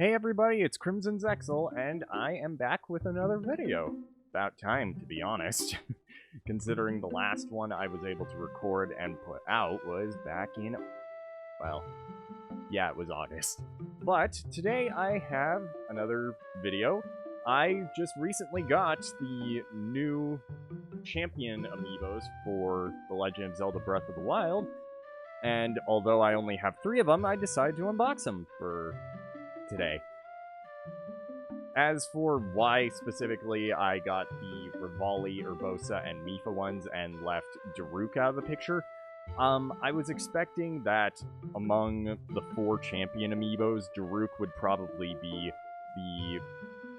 Hey everybody, it's Crimson Zexel, and I am back with another video. About time, to be honest, considering the last one I was able to record and put out was back in, well, yeah, it was August. But today I have another video. I just recently got the new champion amiibos for the Legend of Zelda Breath of the Wild, and although I only have 3 of them, I decided to unbox them for today. As for why specifically I got the Revali, Urbosa, and Mipha ones and left Daruk out of the picture, I was expecting that among the 4 champion amiibos, Daruk would probably be the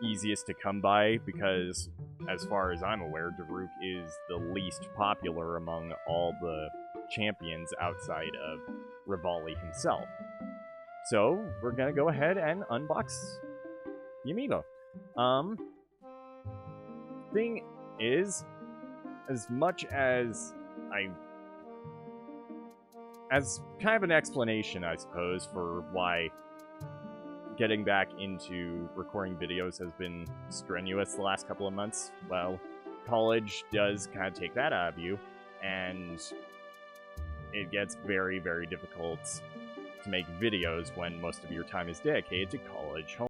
easiest to come by because, as far as I'm aware, Daruk is the least popular among all the champions outside of Revali himself. So, we're gonna go ahead and unbox the amiibo. Thing is, as much as as kind of an explanation, I suppose, for why getting back into recording videos has been strenuous the last couple of months, well, college does kind of take that out of you, and it gets very, very difficult to make videos when most of your time is dedicated to college homework.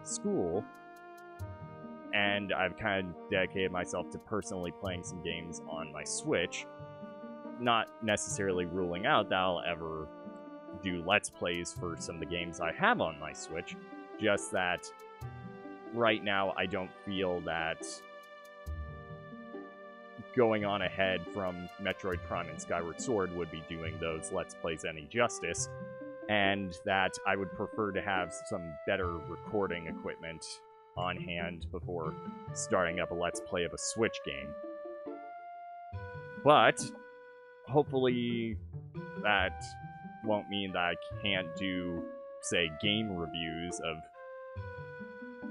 School, and I've kind of dedicated myself to personally playing some games on my Switch, not necessarily ruling out that I'll ever do Let's Plays for some of the games I have on my Switch, just that right now I don't feel that going on ahead from Metroid Prime and Skyward Sword would be doing those Let's Plays any justice, and that I would prefer to have some better recording equipment on hand before starting up a Let's Play of a Switch game. But hopefully that won't mean that I can't do, say, game reviews of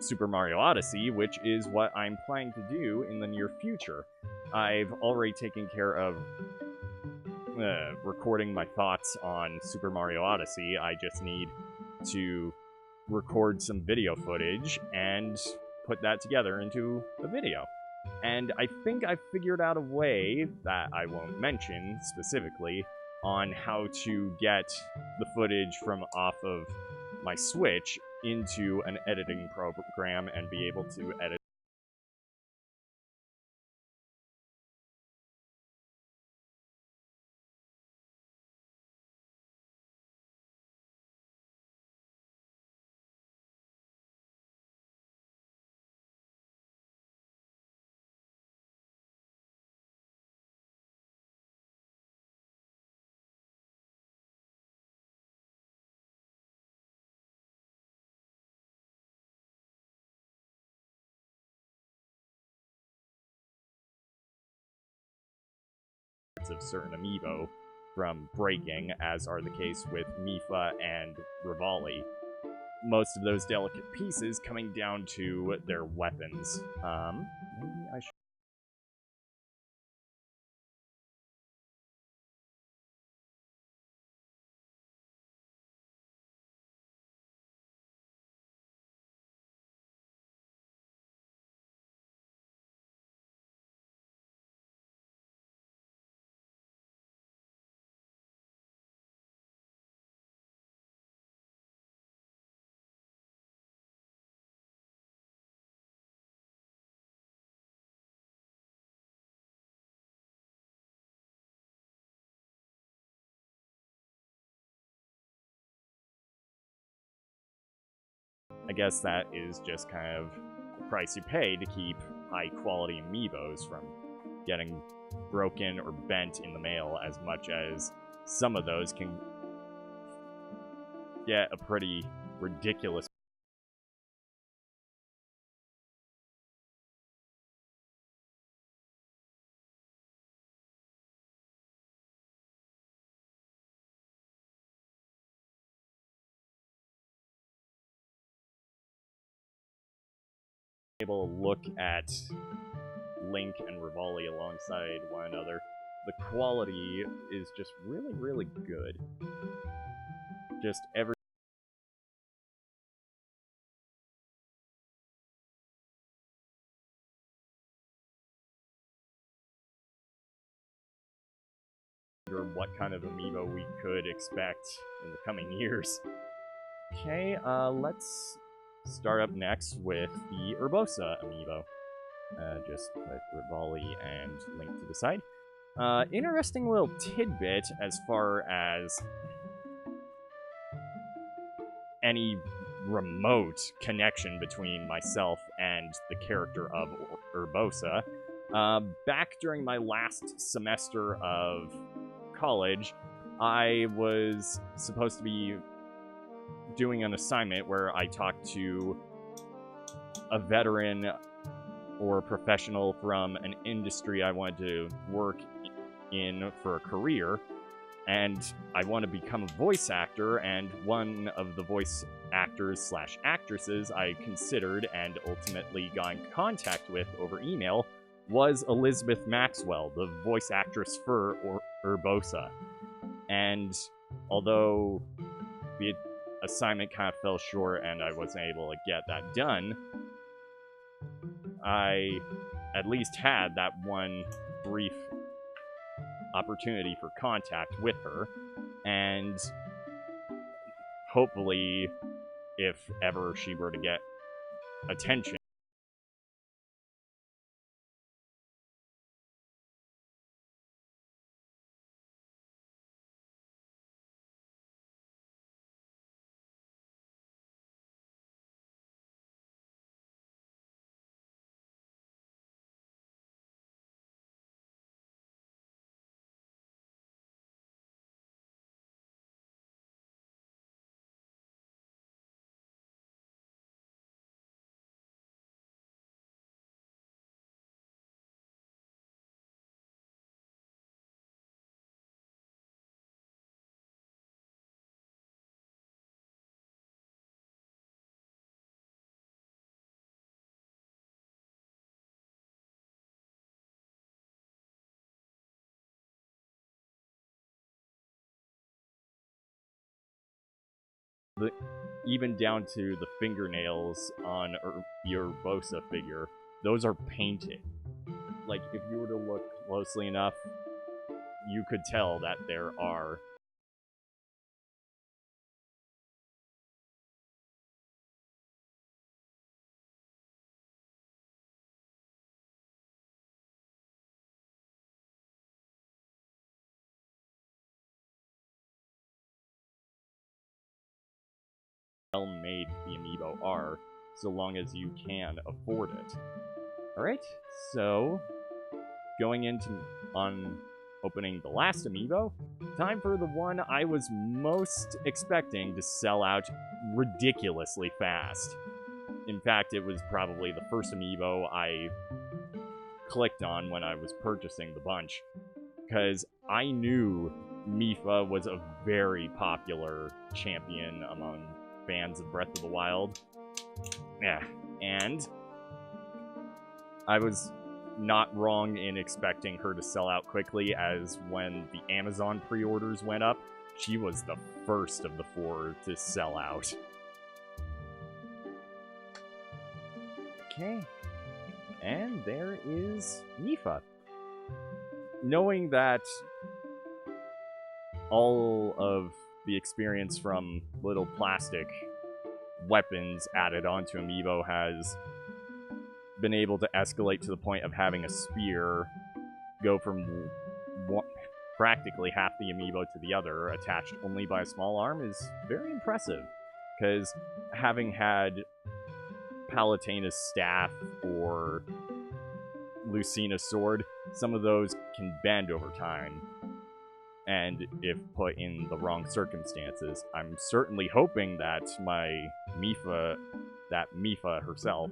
Super Mario Odyssey, which is what I'm planning to do in the near future. I've already taken care of recording my thoughts on Super Mario Odyssey. I just need to record some video footage and put that together into a video. And I think I've figured out a way that I won't mention specifically on how to get the footage from off of my Switch into an editing program and be able to edit of certain amiibo from breaking, as are the case with Mipha and Revali. Most of those delicate pieces coming down to their weapons. Maybe I should guess that is just kind of the price you pay to keep high-quality amiibos from getting broken or bent in the mail, as much as some of those can get a pretty ridiculous able to look at Link and Revali alongside one another. The quality is just really, really good. Just every what kind of amiibo we could expect in the coming years. Okay, let's start up next with the Urbosa amiibo. Just put Revali and Link to the side. Interesting little tidbit as far as any remote connection between myself and the character of Urbosa. Back during my last semester of college, I was supposed to be doing an assignment where I talked to a veteran or a professional from an industry I wanted to work in for a career, and I want to become a voice actor, and one of the voice actors / actresses I considered and ultimately got in contact with over email was Elizabeth Maxwell, the voice actress for Urbosa. And although the assignment kind of fell short and I wasn't able to get that done, I at least had that one brief opportunity for contact with her, and hopefully, if ever she were to get attention, even down to the fingernails on the Urbosa figure, those are painted. Like, if you were to look closely enough, you could tell that there are well-made the amiibo are, so long as you can afford it. Alright, so going into opening the last amiibo, time for the one I was most expecting to sell out ridiculously fast. In fact, it was probably the first amiibo I clicked on when I was purchasing the bunch, because I knew Mipha was a very popular champion among fans of Breath of the Wild. Yeah, and I was not wrong in expecting her to sell out quickly, as when the Amazon pre-orders went up, she was the first of the 4 to sell out. Okay, and there is Mipha. Knowing that all of the experience from little plastic weapons added onto Amiibo has been able to escalate to the point of having a spear go from practically half the Amiibo to the other, attached only by a small arm, is very impressive. Because having had Palutena's staff or Lucina's sword, some of those can bend over time. And if put in the wrong circumstances, I'm certainly hoping that my Mipha, that Mipha herself,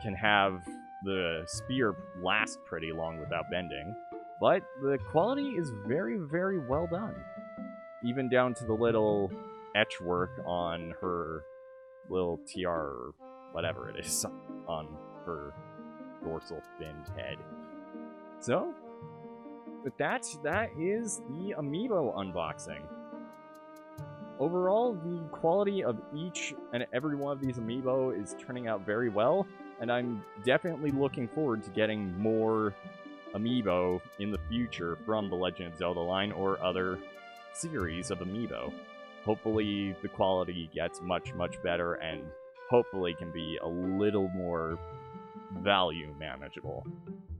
can have the spear last pretty long without bending. But the quality is very, very well done. Even down to the little etch work on her little tiara, or whatever it is, on her dorsal finned head. So, with that is the Amiibo unboxing. Overall, the quality of each and every one of these Amiibo is turning out very well, and I'm definitely looking forward to getting more Amiibo in the future from the Legend of Zelda line or other series of Amiibo. Hopefully the quality gets much, much better and hopefully can be a little more value manageable.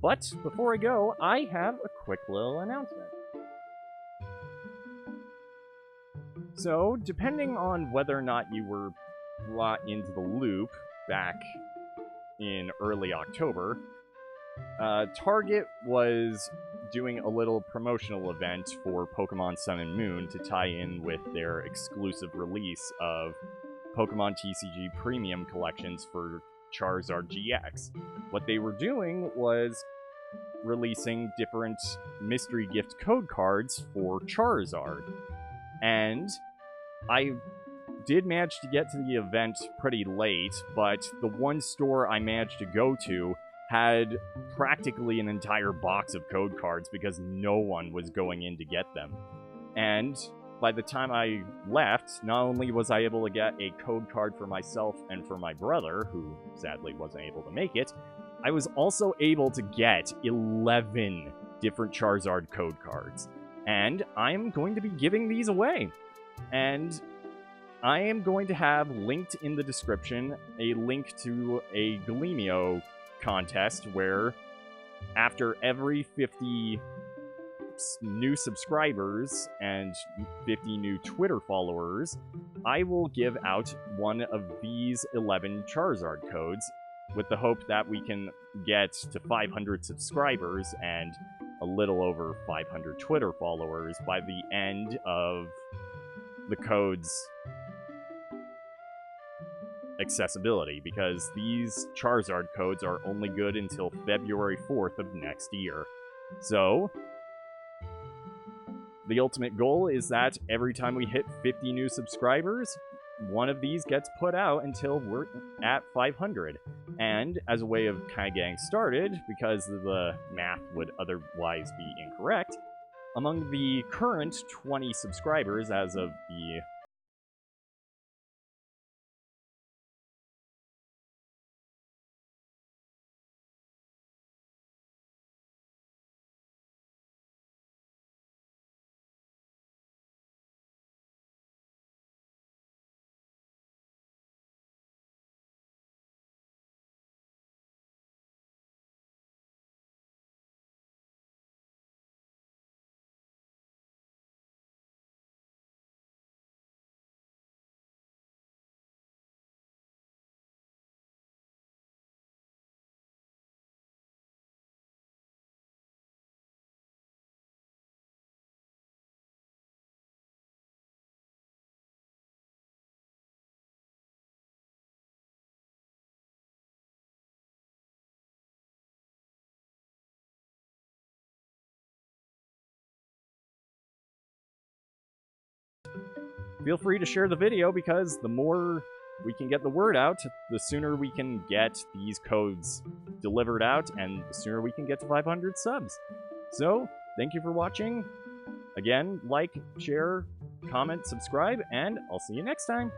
But before I go, I have a quick little announcement. So, depending on whether or not you were brought into the loop back in early October, Target was doing a little promotional event for Pokemon Sun and Moon to tie in with their exclusive release of Pokemon TCG Premium Collections for Charizard GX. What they were doing was releasing different mystery gift code cards for Charizard. And I did manage to get to the event pretty late, but the one store I managed to go to had practically an entire box of code cards because no one was going in to get them. And by the time I left, not only was I able to get a code card for myself and for my brother, who sadly wasn't able to make it, I was also able to get 11 different Charizard code cards. And I'm going to be giving these away. And I am going to have linked in the description a link to a Gleamio contest where after every 50 new subscribers and 50 new Twitter followers, I will give out one of these 11 Charizard codes with the hope that we can get to 500 subscribers and a little over 500 Twitter followers by the end of the code's accessibility, because these Charizard codes are only good until February 4th of next year. So, the ultimate goal is that every time we hit 50 new subscribers, one of these gets put out until we're at 500. And as a way of kind of getting started, because the math would otherwise be incorrect, among the current 20 subscribers as of the feel free to share the video, because the more we can get the word out, the sooner we can get these codes delivered out, and the sooner we can get to 500 subs. So, thank you for watching. Again, like, share, comment, subscribe, and I'll see you next time.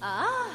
Ah.